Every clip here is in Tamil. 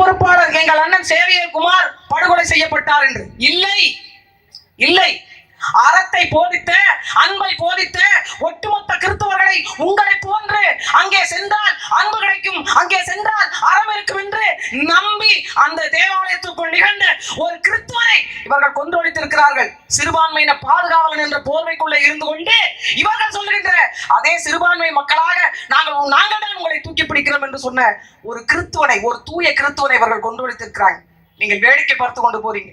பொறுப்பாளர் எங்கள் அண்ணன் சேவியர் குமார் படுகொலை செய்யப்பட்டார் என்று. இல்லை இல்லை, அறத்தை போதித்த, அன்பை போதித்த ஒட்டுமொத்த கிறிஸ்தவர்களை உங்களை போன்று அங்கே சென்றால் அன்பு கிடைக்கும், அங்கே சென்றால் அறம் இருக்கும் என்று நம்பி அந்த தேவாலயத்துக்குள் நிகழ்ந்த ஒரு கிறிஸ்துவனை இவர்கள் கொன்றொழித்திருக்கிறார்கள். சிறுபான்மையின பாதுகாவலன் என்ற போர்வைக்குள்ளே இருந்து கொண்டு இவர்கள் சொல்லுகின்ற அதே சிறுபான்மை மக்களாக நாங்கள் தான் உங்களை தூக்கி பிடிக்கிறோம் என்று சொன்ன ஒரு கிறிஸ்துவனை, ஒரு தூய கிறிஸ்துவனை இவர்கள் கொன்றொழித்திருக்கிறாங்க. நீங்கள் வேடிக்கை பார்த்து கொண்டு போறீங்க.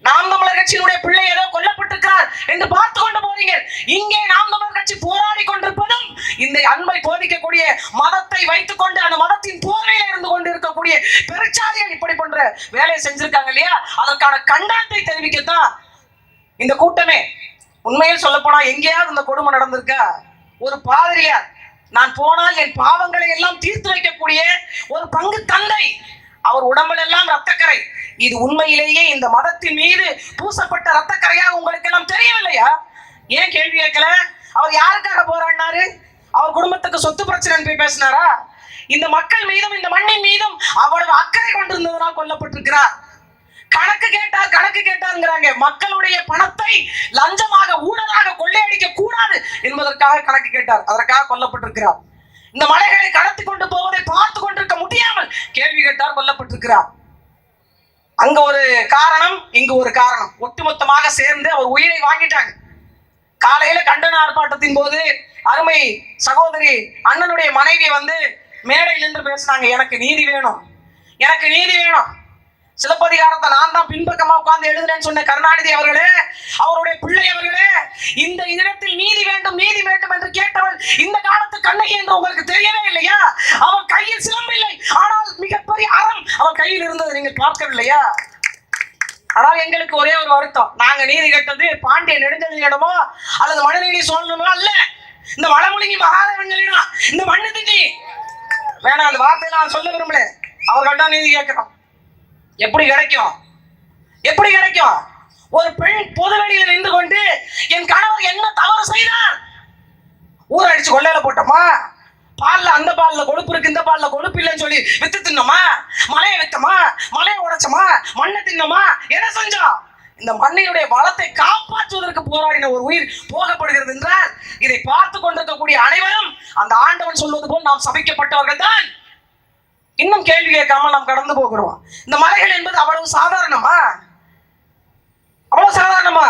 நாம் தமிழர் கட்சியினுடைய பிள்ளை ஏதோ கொல்லப்பட்டிருக்கிறார் என்று பார்த்து கொண்டு போறீங்க. இங்கே நாம் தமிழர் கட்சி போராடி கொண்டிருப்பதும் இந்த அன்பை போதிக்கக்கூடிய மதத்தை வைத்துக் கொண்டு அந்த மதத்தின் போர்வையில இருந்து கொண்டு இருக்கக்கூடிய பெருச்சாதிகள் இப்படி பண்ற வேலையை செஞ்சிருக்காங்க இல்லையா, அதற்கான கண்டனத்தை தெரிவிக்கத்தான் இந்த கூட்டமே. உண்மையில் சொல்ல போனா எங்கேயாவது இந்த கொடுமை நடந்திருக்கா? ஒரு பாதிரியார், நான் போனால் என் பாவங்களை எல்லாம் தீர்த்து வைக்கக்கூடிய ஒரு பங்கு தந்தை, அவர் உடம்பில் எல்லாம் ரத்தக்கரை. இது உண்மையிலேயே இந்த மதத்தின் மீது பூசப்பட்ட ரத்தக்கரையாக உங்களுக்கு எல்லாம் தெரியவில்லையா? ஏன் கேள்வி கேட்கல? அவர் யாருக்காக போராடினாரு? அவர் குடும்பத்துக்கு சொத்து பிரச்சனை போய் பேசினாரா? இந்த மக்கள் மீதும் இந்த மண்ணின் மீதும் அவ்வளவு அக்கறை கொண்டிருந்ததனால் கொல்லப்பட்டிருக்கிறார். கணக்கு கேட்டாருங்கிறாங்க. மக்களுடைய பணத்தை லஞ்சமாக ஊழலாக கொள்ளையடிக்க கூடாது என்பதற்காக கணக்கு கேட்டார், அதற்காக கொல்லப்பட்டிருக்கிறார். இந்த மலைகளை கடத்தி கொண்டு போவதை பார்த்து கொண்டிருக்க முடியாமல் கேள்வி கேட்டார், கொல்லப்பட்டிருக்கிறார். அங்க ஒரு காரணம், இங்கு ஒரு காரணம், ஒட்டுமொத்தமாக சேர்ந்து அவர் உயிரை வாங்கிட்டாங்க. காலையில கண்டன ஆர்ப்பாட்டத்தின் போது அருமை சகோதரி அண்ணனுடைய மனைவி வந்து மேடையில் நின்று பேசினாங்க, எனக்கு நீதி வேணும், எனக்கு நீதி வேணும். சிலப்பதிகாரத்தை நான் தான் பின்பக்கமா உட்கார்ந்து எழுதுறேன்னு சொன்ன கருணாநிதி அவர்களே, அவருடைய பிள்ளை அவர்களே, இந்த இடத்தில் நீதி வேண்டும், நீதி வேண்டும் என்று கேட்டவள் இந்த காலத்து கண்ணகி என்று உங்களுக்கு தெரியவே இல்லையா? அவள் கையில் சிலம்பில்லை, ஆனால் மிகப்பெரிய அறம் அவள் கையில் இருந்தது நீங்கள் பார்க்கவில்லையா? ஆனால் எங்களுக்கு ஒரே ஒரு வருத்தம், நாங்க நீதி கேட்டது பாண்டிய நெடுஞ்செழியனிடமோ அல்லது மனுநீதி சோழனமோ அல்ல, இந்த வடமொழிங்கி மகாதேவனிடம், இந்த மண்ணு திண்டி வேணாம், அந்த வார்த்தையை நான் சொல்ல விரும்பல. அவர்கள்ட்ட நீதி கேட்கிறோம். எப்படி கிடைக்கும்? எப்படி கிடைக்கும்? ஒரு பெண் பொதுவெளியில் நின்று கொண்டு என் கணவர் என்ன தவறு செய்தார், ஊர் அடிச்சு கொள்ளையில போட்டோமா, பால்ல அந்த பால்ல கொழுப்பு இருக்கு, இந்த பால்ல கொழுப்பு இல்லைன்னு சொல்லி வித்து தின்னோமா, மலையை வித்தமா, மலையை உடைச்சோமா, மண்ணை தின்னோமா, என்ன செஞ்சோம்? இந்த மண்ணினுடைய வளத்தை காப்பாற்றுவதற்கு போராடின ஒரு உயிர் போகப்படுகிறது என்றால் இதை பார்த்து கொண்டிருக்கக்கூடிய அனைவரும் அந்த ஆண்டவன் சொல்வது போல் நாம் சபிக்கப்பட்டவர்கள் தான். இன்னும் கேள்வி கேட்காமல் நாம் கடந்து போகிறோம். இந்த மலைகள் என்பது அவ்வளவு சாதாரணமா? அவ்வளவு சாதாரணமா?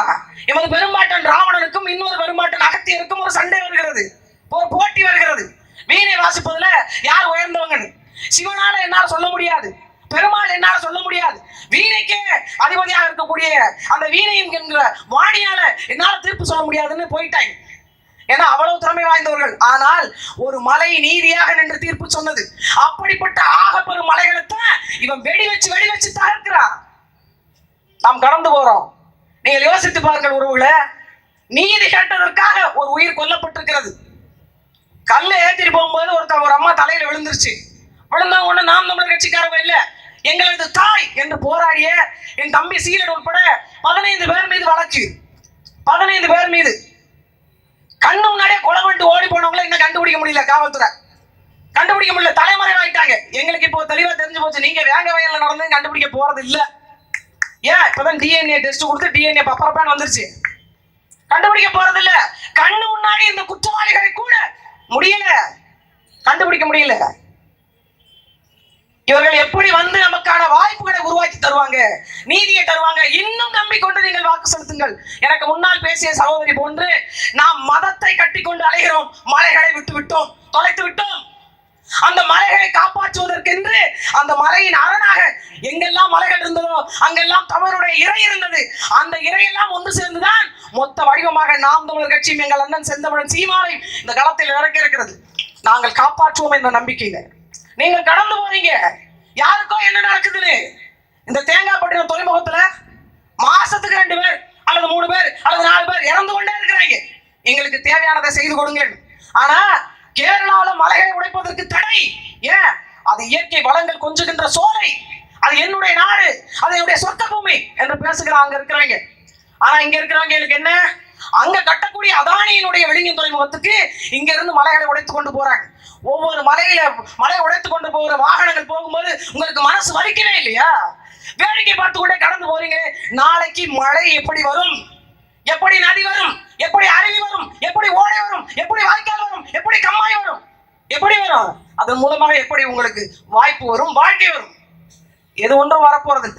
எமது பெரும்பாட்டன் ராவணனுக்கும் இன்னொரு பெரும்பாட்டன் அகத்தியருக்கும் ஒரு சண்டை வருகிறது, ஒரு போட்டி வருகிறது. வீணை வாசிப்பதுல யார் உயர்ந்தவங்கன்னு சிவனால என்னால சொல்ல முடியாது, பெருமாள் என்னால சொல்ல முடியாது, வீணைக்கே அதிபதியாக இருக்கக்கூடிய அந்த வீணை என்கின்ற வாணியால என்னால தீர்ப்பு சொல்ல முடியாதுன்னு போயிட்டாங்க. ஏன்னா அவ்வளவு திறமை வாய்ந்தவர்கள். ஆனால் ஒரு மலை நீதியாக நின்று தீர்ப்பு சொன்னது. அப்படிப்பட்ட ஆகப்பெரும் மலைகளைத்தான் இவன் வெடி வச்சு தகர்க்கிறான். நாம் கடந்து போறோம். நீங்கள் யோசித்து பாருங்கள் உறவுகளை, நீதி கேட்டதற்காக ஒரு உயிர் கொல்லப்பட்டிருக்கிறது. கல்லை ஏற்றிட்டு போகும்போது ஒரு அம்மா தலையில விழுந்துருச்சு. விழுந்தவங்க ஒண்ணு நாம் தமிழர் கட்சிக்காரங்க இல்ல, எங்களது தாய் என்று போராடிய என் தம்பி சீலன் உட்பட 15 பேர் மீது வழக்கு. 15 பேர் மீது கண்ணு முன்னாடியே கொலை பண்ணிட்டு ஓடி போனவங்களை இன்னும் கண்டுபிடிக்க முடியல, காவல்துறை கண்டுபிடிக்க முடியல, தலைமறைவாயிட்டாங்க. எங்களுக்கு இப்போ தெளிவா தெரிஞ்சு போச்சு, நீங்க வேங்க வயல்ல நடந்து கண்டுபிடிக்க போறது இல்ல. ஏன்? இப்பதான் டிஎன்ஏ டெஸ்ட் கொடுத்து டிஎன்ஏ பப்பரப்பான் வந்துருச்சு, கண்டுபிடிக்க போறது இல்ல. கண்ணு முன்னாடி இந்த குற்றவாளிகளை கூட முடியல, கண்டுபிடிக்க முடியல. இவர்கள் எப்படி வந்து நமக்கான வாய்ப்புகளை உருவாக்கி தருவாங்க, நீதியை தருவாங்க? இன்னும் நம்பிக்கொண்டு நீங்கள் வாக்கு செலுத்துங்கள். எனக்கு முன்னால் பேசிய சகோதரி போன்று நாம் மதத்தை கட்டிக்கொண்டு அலைகிறோம், மலைகளை விட்டு விட்டோம், தொலைத்து விட்டோம். அந்த மலைகளை காப்பாற்றுவதற்கென்று அந்த மலையின் அரணாக எங்கெல்லாம் மலைகள் இருந்ததோ அங்கெல்லாம் தமிழருடைய இறை இருந்தது. அந்த இறையெல்லாம் ஒன்று சேர்ந்துதான் மொத்த வடிவமாக நாம் தமிழர் கட்சியும் எங்கள் அண்ணன் செந்தமிழன் சீமானை இந்த களத்தில் இறக்கி இருக்கிறது. நாங்கள் காப்பாற்றுவோம் என்ற நம்பிக்கையில நீங்கள் கடந்து போறீங்க. யாருக்கோ என்ன நடக்குதுன்னு இந்த தேங்காய்பட்டினம் துறைமுகத்துல மாசத்துக்கு 2 பேர் அல்லது 3 பேர் அல்லது 4 பேர் இறந்து கொண்டே இருக்கிறாங்க. எங்களுக்கு தேவையானதை செய்து கொடுங்க. ஆனா கேரளாவில் மலைகளை உடைப்பதற்கு தடை. ஏன்? அது இயற்கை வளங்கள் கொஞ்சுகின்ற சோலை, அது என்னுடைய நாடு, அது என்னுடைய சொந்த பூமி என்று பேசுகிறாங்க இருக்கிறாங்க. ஆனா இங்க இருக்கிறவங்களுக்கு என்ன? அங்க கட்டக்கூடிய அதானியினுடைய விழிஞன் துறைமுகத்துக்கு இங்க இருந்து மலைகளை உடைத்து கொண்டு போறாங்க. ஒவ்வொரு மலையை உடைத்து கொண்டு போகிற வாகனங்கள் போகும்போது உங்களுக்கு மனசு வலிக்கவே இல்லையா? வேடிக்கை பார்த்து கொண்டே கடந்து போறீங்க. நாளைக்கு மழை எப்படி வரும், எப்படி நதி வரும், எப்படி அருவி வரும், எப்படி ஓடை வரும், எப்படி வாய்க்கால் வரும், எப்படி கம்மாய் வரும், எப்படி வரும், அதன் மூலமாக எப்படி உங்களுக்கு வாய்ப்பு வரும், வாழ்க்கை வரும், எது ஒன்றும் வரப்போறது.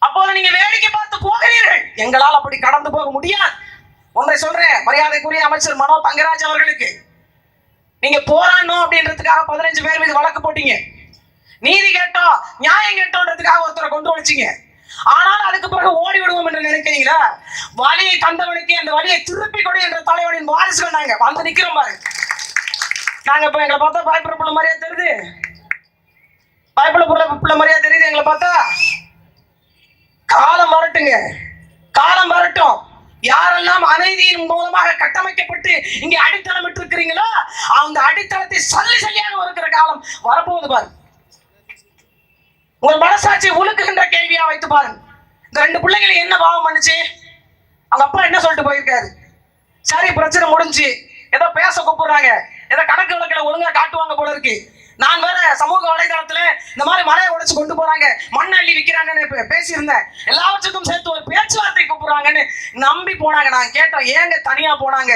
அப்போது நீங்க வேடிக்கை பார்த்து போகிறீர்கள். எங்களால் அப்படி கடந்து போக முடியாது. ஒன்றை சொல்றேன், மரியாதைக்குரிய அமைச்சர் மனோ தங்கராஜ் அவர்களுக்கு, நீங்க போராடணும் அப்படின்றதுக்காக 15 பேர் மீது வழக்கு போட்டீங்க. நீதி கேட்டோம், நியாயம் கேட்டோன்றதுக்காக ஒருத்தரை கொண்டு வச்சிங்க. ஆனால் அதுக்கு பிறகு ஓடி விடுவோம் என்று நினைக்கிறீங்களா? வலியை தந்தவனுக்கு அந்த வலியை திருப்பி கொடு என்ற தலைவனின் வாரிசுகள் நாங்க வந்து நிக்கிறோம் பாரு. நாங்க இப்ப எங்களை பார்த்தா பயப்பட புள்ள மாதிரியா தெரியுது? பயப்பட புள்ள மாதிரியா தெரியுது எங்களை பார்த்தா? காலம் வரட்டுங்க, காலம் வரட்டும். யாரெல்லாம் அநீதியின் மூலமாக கட்டமைக்கப்பட்டு இங்கே அடித்தளம் இருக்கிறீங்களோ அந்த அடித்தளத்தை சல்லி சல்லியாக இருக்கிற காலம் வரப்போகுது பாரு. உங்கள் மனசாட்சி உழுக்குகின்ற கேள்வியா வைத்து பாருங்க. இந்த 2 பிள்ளைகளை என்ன பாவம் பண்ணுச்சு? அவங்க அப்பா என்ன சொல்லிட்டு போயிருக்காரு? சரி, பிரச்சனை முடிஞ்சு ஏதோ பேச கூப்பிடுறாங்க, ஏதோ கணக்கு விளக்கில ஒழுங்கா காட்டுவாங்க போல இருக்கு. நான் வேற சமூக வலைதளத்துல இந்த மாதிரி மலையை உடைச்சு கொண்டு போறாங்க, மண் அள்ளி விற்கிறாங்கன்னு பேசியிருந்தேன். எல்லாவற்றுக்கும் சேர்த்து ஒரு பேச்சுவார்த்தை கூப்பிடுறாங்கன்னு நம்பி போனாங்க. நான் கேட்டோம், ஏங்க தனியா போனாங்க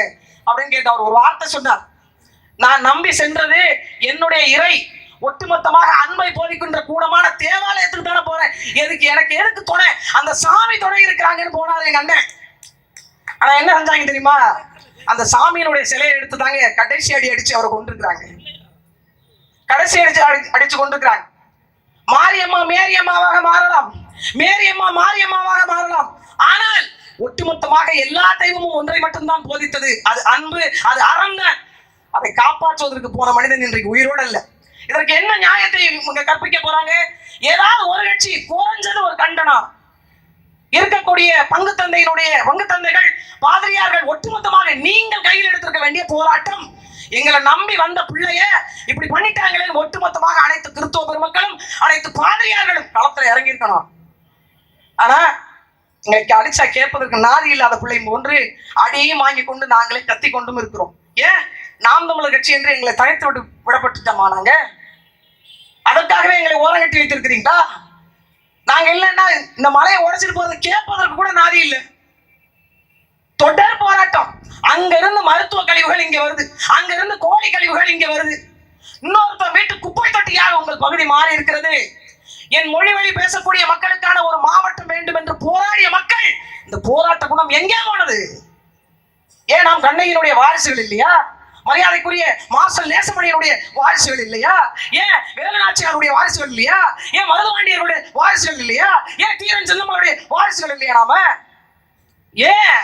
அப்படின்னு கேட்ட அவர் ஒரு வார்த்தை சொன்னார். நான் நம்பி சென்றது என்னுடைய இறை, ஒட்டுமொத்தமாக அன்பை போதிக்கின்ற கூடமான தேவாலயத்துக்கு தானே போறேன். எனக்கு எதுக்கு துணை? அந்த சாமி துணை இருக்கிறாங்கன்னு போனாரு எங்க அண்ணன். ஆனா என்ன செஞ்சாங்க தெரியுமா? அந்த சாமியினுடைய சிலையை எடுத்து தாங்க கடைசி அடி அடிச்சு அவரை கொண்டிருக்கிறாங்க. கடைசி அடிச்சு கொண்டிருக்கிறாங்க. மாரியம்மா மேரியம்மாவாக மாறலாம், மேரியம்மா மாரியம்மாவாக மாறலாம். ஆனால் ஒட்டுமொத்தமாக எல்லா தெய்வமும் ஒன்றை மட்டும்தான் போதித்தது, அது அன்பு, அது அறம் தான். அதை காப்பாற்றுவதற்கு போன மனிதன் இன்றைக்கு உயிரோடு அல்ல. இதற்கு என்ன நியாயத்தை இவங்க கற்பிக்க போறாங்க? ஏதாவது ஒரு கட்சி குறைஞ்சது ஒரு கண்டனம் இருக்கக்கூடிய பங்கு தந்தைகள், பாதிரியார்கள், ஒட்டுமொத்தமாக நீங்கள் கையில் எடுத்திருக்க வேண்டிய போராட்டம். எங்களை நம்பி வந்த பிள்ளைய இப்படி பண்ணிட்டாங்களே, ஒட்டுமொத்தமாக அனைத்து கிறிஸ்தவ பெருமக்களும் அனைத்து பாதிரியார்களும் களத்துல இறங்கி இருக்கணும். ஆனா எங்களுக்கு அடிச்சா கேட்பதற்கு நாதி இல்லாத பிள்ளை ஒன்று அடியையும் வாங்கி கொண்டு நாங்களே கத்தி கொண்டும் இருக்கிறோம். ஏன் நாம் தமிழர் கட்சி என்று எங்களை தனித்து விடப்பட்டுட்டோமா? நாங்க அதற்காகவே எங்களை ஓரம் கட்டி வைத்திருக்கிறீங்களா? நாங்க இல்லைன்னா இந்த மலையை உடைச்சிட்டு போறது கேட்பதற்கு கூட நாதி இல்லை. தொடர் போராட்டம். அங்க இருந்து மருத்துவ கழிவுகள் இங்க வருது, அங்க இருந்து கோழி கழிவுகள் இங்க வருது. இன்னொருத்தர் வீட்டு குப்பை தொட்டியாக உங்கள் பகுதி மாறி இருக்கிறது. என் மொழி வழி பேசக்கூடிய மக்களுக்கான ஒரு மாவட்டம் வேண்டும் என்று போராடிய மக்கள், இந்த போராட்ட குணம் எங்கே போனது? ஏன் நாம் கண்ணகியினுடைய வாரிசுகள் இல்லையா? மரியாதைக்குரிய மார்ஷல் நேசமணியனுடைய வாரிசுகள் இல்லையா? ஏன் வேலுநாச்சியாருடைய வாரிசுகள் இல்லையா? ஏன் மருதுவாண்டியருடைய வாரிசுகள் இல்லையா? ஏன் தீரன் செல்லம்மனுடைய வாரிசுகள் இல்லையா? நாம ஏன்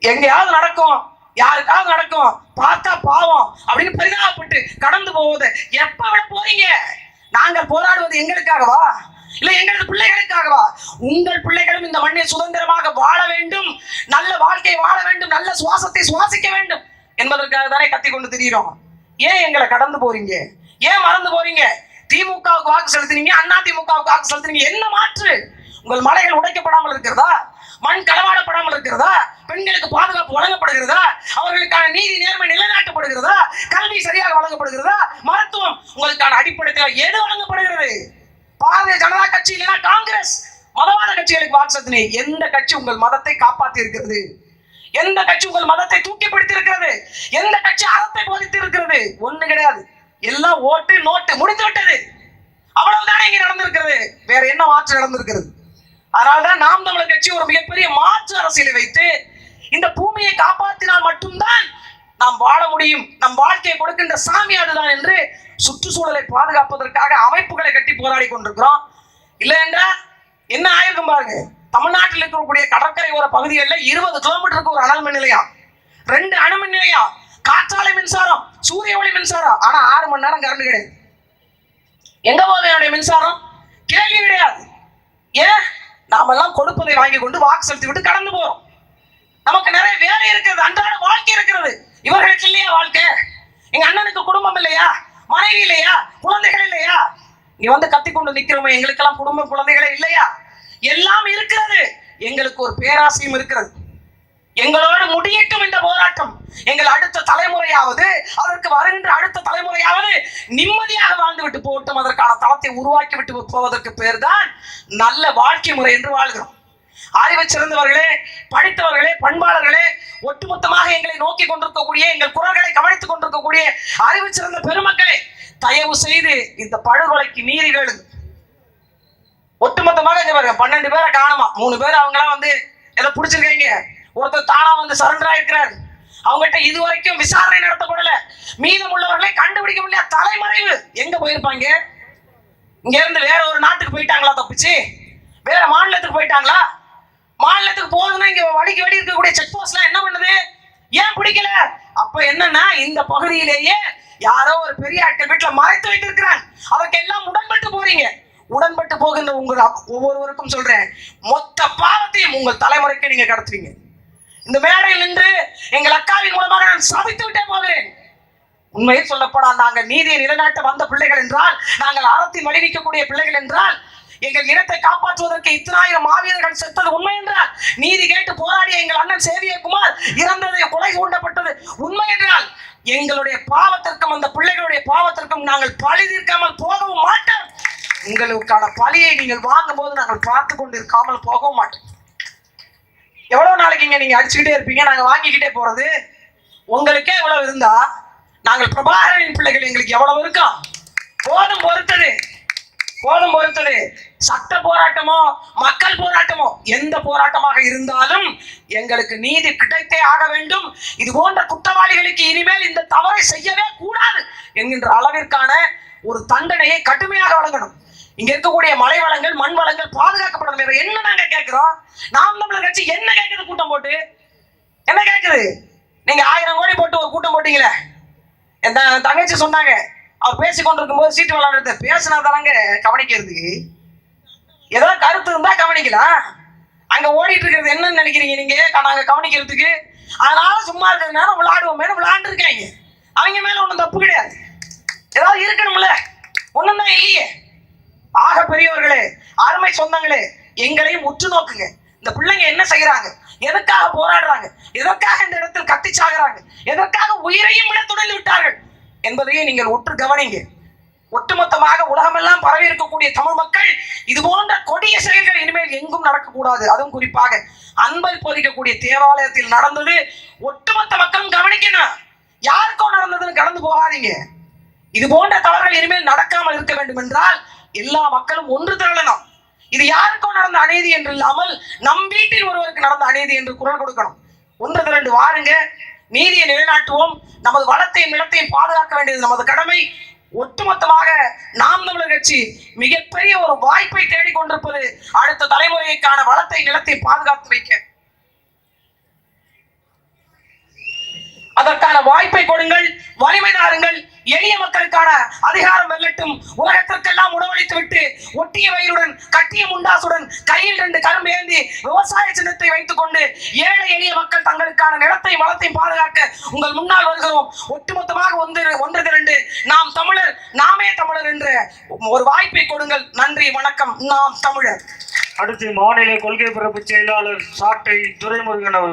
எங்கேயாவது நடக்கும், யாருக்காவது நடக்கும், பார்த்தா பாவம் அப்படின்னு பரிதாபப்பட்டு கடந்து போவது எப்ப விட போறீங்க? நாங்கள் போராடுவது எங்களுக்காகவா, இல்ல எங்களது பிள்ளைகளுக்காகவா? உங்கள் பிள்ளைகளும் இந்த மண்ணை சுதந்திரமாக வாழ வேண்டும், நல்ல வாழ்க்கை வாழ வேண்டும், நல்ல சுவாசத்தை சுவாசிக்க வேண்டும் என்பதற்காக தானே கத்தி கொண்டு திரிகிறோம். ஏன் எங்களை கடந்து போறீங்க? ஏன் மறந்து போறீங்க? திமுகவுக்கு வாக்கு செலுத்தினீங்க, அண்ணா திமுகவுக்கு வாக்கு செலுத்தினீங்க, என்ன மாற்று? உங்கள் மலைகள் உடைக்கப்படாமல் இருக்கிறதா? மண் களவாடப்படாமல் இருக்கிறதா? பெண்களுக்கு பாதுகாப்பு வழங்கப்படுகிறதா? அவர்களுக்கான நீதி நேர்மை நிலைநாட்டப்படுகிறதா? கல்வி சரியாக வழங்கப்படுகிறதா? மருத்துவம் உங்களுக்கான அடிப்படை எது வழங்கப்படுகிறது? பாரதிய ஜனதா கட்சி இல்லைன்னா காங்கிரஸ் மதவாத கட்சிகளுக்கு வாக்கு செலுத்தினீங்க. எந்த கட்சி உங்கள் மதத்தை காப்பாற்றி இருக்கிறது? எந்த கட்சி உங்கள் மதத்தை தூக்கி பிடித்து இருக்கிறது? எந்த கட்சி அறத்தை போதித்து இருக்கிறது? ஒண்ணு கிடையாது. எல்லாம் ஓட்டு நோட்டு முடிந்து விட்டது. அவ்வளவுதானே இங்க நடந்திருக்கிறது. வேற என்ன மாற்று நடந்திருக்கிறது? அதனால்தான் நாம் தமிழர் கட்சி ஒரு மிகப்பெரிய மாற்று அரசியலை வைத்து இந்த பூமியை காப்பாற்றினால் மட்டும்தான் நாம் வாழ முடியும், நம் வாழ்க்கையை கொடுக்கின்ற சாமி அதுதான் என்று சுற்றுச்சூழலை பாதுகாப்பதற்காக அமைப்புகளை கட்டி போராடி கொண்டிருக்கிறோம். இல்லை என்றா என்ன ஆயிருக்கும் பாருங்க. தமிழ்நாட்டில் இருக்கக்கூடிய கடற்கரை ஓர பகுதிகளில் 20 கிலோமீட்டருக்கு ஒரு அனல் மின் நிலையம், 2 அணு மின் நிலையம், காற்றாலை மின்சாரம், சூரிய ஒளி மின்சாரம். ஆனா 6 மணி நேரம் கரண்ட் கிடையாது. எங்க போதையுடைய மின்சாரம்? கேள்வி கிடையாது. ஏன்? நாமெல்லாம் கொடுப்பதை வாங்கி கொண்டு வாக்கு செலுத்தி விட்டு கடந்து போறோம். நமக்கு நிறைய வேலை இருக்கிறது, அன்றாட வாழ்க்கை இருக்கிறது. இவர்களுக்கு இல்லையா வாழ்க்கை? எங்க அண்ணனுக்கு குடும்பம் இல்லையா? மனைவி இல்லையா? குழந்தைகள் இல்லையா? இங்க வந்து கத்தி கொண்டு நிக்கிறோமே, எங்களுக்கெல்லாம் குடும்பம் குழந்தைகளே இல்லையா? எல்லாம் இருக்கிறது. எங்களுக்கு ஒரு பேராசையும் இருக்கிறது. எங்களோடு முடியட்டும் இந்த போராட்டம். எங்கள் அடுத்த தலைமுறையாவது, அதற்கு வருகின்ற அடுத்த தலைமுறையாவது நிம்மதியாக வாழ்ந்துவிட்டு போகட்டும். அதற்கான தளத்தை உருவாக்கி விட்டு போவதற்கு பேர் தான் நல்ல வாழ்க்கை முறை என்று வாழ்கிறோம். அறிவு சிறந்தவர்களே, படித்தவர்களே, பண்பாளர்களே, ஒட்டுமொத்தமாக எங்களை நோக்கி கொண்டிருக்கக்கூடிய, எங்கள் குரல்களை கவனித்துக் கொண்டிருக்கக்கூடிய அறிவு சிறந்த பெருமக்களே, தயவு செய்து இந்த படுகொலைக்கு நீதி கேளுங்க. ஒட்டுமொத்தமாக 12 பேரை காணுமா, 3 பேர் அவங்களாம் ஏதோ பிடிச்சிருக்கீங்க, ஒருத்தர் தானா சரண்டர் ஆயிருக்கிறார். அவங்ககிட்ட இதுவரைக்கும் விசாரணை நடத்தப்படல. மீதம் உள்ளவர்களை கண்டுபிடிக்க முடியல. தலைமறைவு. எங்க போயிருப்பாங்க? இங்க இருந்து வேற ஒரு நாட்டுக்கு போயிட்டாங்களா? தப்பிச்சு வேற மாநிலத்துக்கு போயிட்டாங்களா? மாநிலத்துக்கு போகணும்னா இங்க வழிக்கு வழி இருக்கக்கூடிய செக் போஸ்ட்லாம் என்ன பண்ணுது? ஏன் பிடிக்கல? அப்ப என்னன்னா, இந்த பகுதியிலேயே யாரோ ஒரு பெரிய ஆட்கள் வீட்டுல மறைத்து வைத்திருக்கிறாங்க. அதற்கு எல்லாம் உடன்பட்டு போறீங்க. உடன்பட்டு போகின்ற உங்கள் ஒவ்வொருவருக்கும் சொல்றேன், மொத்த பாவத்தையும் உங்கள் தலைமுறைக்கு நீங்க கடத்துவீங்க. இந்த மேடையில் நின்று எங்கள் அக்காவின் மூலமாக நான் சாதித்து விட்டே போகிறேன். உண்மையை சொல்லப்படால் நாங்கள் நீதியை நிலைநாட்ட வந்த பிள்ளைகள் என்றால், நாங்கள் அறத்தின் வழி நிற்கக்கூடிய பிள்ளைகள் என்றால், எங்கள் இனத்தை காப்பாற்றுவதற்கு இத்தனாயிரம் மாவீரர்கள் செத்தது உண்மை என்றால், நீதி கேட்டு போராடிய எங்கள் அண்ணன் சேவியகுமார் இறந்தது, கொலை கூண்டப்பட்டது உண்மை என்றால், எங்களுடைய பாவத்திற்கும் அந்த பிள்ளைகளுடைய பாவத்திற்கும் நாங்கள் பழி தீர்க்காமல் போகவும் மாட்டோம். உங்களுக்கான பழியை நீங்கள் வாங்கும் போது நாங்கள் பார்த்து கொண்டு இருக்காமல் போகவும் மாட்டோம். எவ்வளவு நாளைக்கு நீங்க அடிச்சுக்கிட்டே இருப்பீங்க, நாங்க வாங்கிக்கிட்டே போறது? உங்களுக்கே எவ்வளவு இருந்தா நாங்கள் பிரபாகரனின் பிள்ளைகள் எங்களுக்கு எவ்வளவு இருக்கோம்? போதும் பொறுத்தது, போதும் பொறுத்தது. சட்ட போராட்டமோ மக்கள் போராட்டமோ எந்த போராட்டமாக இருந்தாலும் எங்களுக்கு நீதி கிடைத்தே ஆக வேண்டும். இது போன்ற குற்றவாளிகளுக்கு இனிமேல் இந்த தவறை செய்யவே கூடாது என்கின்ற அளவிற்கான ஒரு தண்டனையை கடுமையாக வழங்கணும். இங்க இருக்கக்கூடிய மலை வளங்கள், மண் வளங்கள் பாதுகாக்கப்படணும். வேற என்ன நாங்க கேட்கிறோம்? நாம் தமிழர் கட்சி என்ன கேட்குது? கூட்டம் போட்டு என்ன கேட்குது? நீங்க 1000 கோடி போட்டு ஒரு கூட்டம் போட்டீங்களே, என் தங்கச்சி சொன்னாங்க, அவர் பேசி கொண்டிருக்கும் போது சீட்டு விளையாடுறத பேசினா தானாங்க கவனிக்கிறதுக்கு. ஏதோ கருத்து இருந்தா கவனிக்கலாம். அங்க ஓடிட்டு இருக்கிறது என்னன்னு நினைக்கிறீங்க நீங்க? நாங்க கவனிக்கிறதுக்கு. அதனால சும்மா இருக்கிறது நேரம் விளையாடுவோம் விளையாண்டு இருக்காங்க. அவங்க மேல ஒன்றும் தப்பு கிடையாது. ஏதாவது இருக்கணும்ல, ஒண்ணும் தான் இல்லையே. ஆக பெரியவர்களே, அருமை சொந்தங்களே, எங்களையும் உற்று நோக்குங்க. இந்த பிள்ளைங்க என்ன செய்யறாங்க? எதற்காக போராடுறாங்க? எதற்காக இந்த இடத்தில் கத்தி சாகுறாங்க? எதற்காக உயிரையும் விட துணைந்து விட்டார்கள் என்பதையும் நீங்கள் உற்று கவனிங்க. ஒட்டுமொத்தமாக உலகமெல்லாம் பரவி இருக்கக்கூடிய தமிழ் மக்கள் இது போன்ற கொடிய செயல்கள் இனிமேல் எங்கும் நடக்கக்கூடாது. அதுவும் குறிப்பாக அன்பை போதிக்கக்கூடிய தேவாலயத்தில் நடந்தது. ஒட்டுமொத்த மக்களும் கவனிக்கணும். யாருக்கோ நடந்ததுன்னு கடந்து போகாதீங்க. இது போன்ற தவறுகள் இனிமேல் நடக்காமல் இருக்க வேண்டும் என்றால் எல்லா மக்களும் ஒன்று திரளணும். இது யாருக்கோ நடந்த அநீதி என்று இல்லாமல் நம் வீட்டில் ஒருவருக்கு நடந்த அநீதி என்று குரல் கொடுக்கணும். ஒன்று திரண்டு வாருங்க, நீதியை நிலைநாட்டுவோம். நமது வளத்தையும் நிலத்தையும் பாதுகாக்க வேண்டியது நமது கடமை. ஒட்டுமொத்தமாக நாம் தமிழர் கட்சி மிகப்பெரிய ஒரு வாய்ப்பை தேடிக்கொண்டிருப்பது அடுத்த தலைமுறைக்கான வளத்தை நிலத்தை பாதுகாத்து வைக்க. அதற்கான வாய்ப்பை கொடுங்கள், வலிமை தாருங்கள். எளிய மக்களுக்கான அதிகாரம் வெல்லட்டும். உலகத்திற்கெல்லாம் உணவளித்து விட்டு ஒட்டிய வயிறுடன் கட்டிய முண்டாசுடன் கையில் 2 கரும்பு ஏந்தி விவசாய சின்னத்தை வைத்துக் கொண்டு ஏழை எளிய மக்கள் தங்களுக்கான நிலத்தை வளத்தையும் பாதுகாக்க உங்கள் முன்னால் வருகிறோம். ஒட்டுமொத்தமாக ஒன்று திரண்டு நாம் தமிழர், நாமே தமிழர் என்ற ஒரு வாய்ப்பை கொடுங்கள். நன்றி, வணக்கம். நாம் தமிழர். அடுத்து மாநில கொள்கை பரப்பு செயலாளர் சாட்டை துரைமுருகன் அவர்கள்.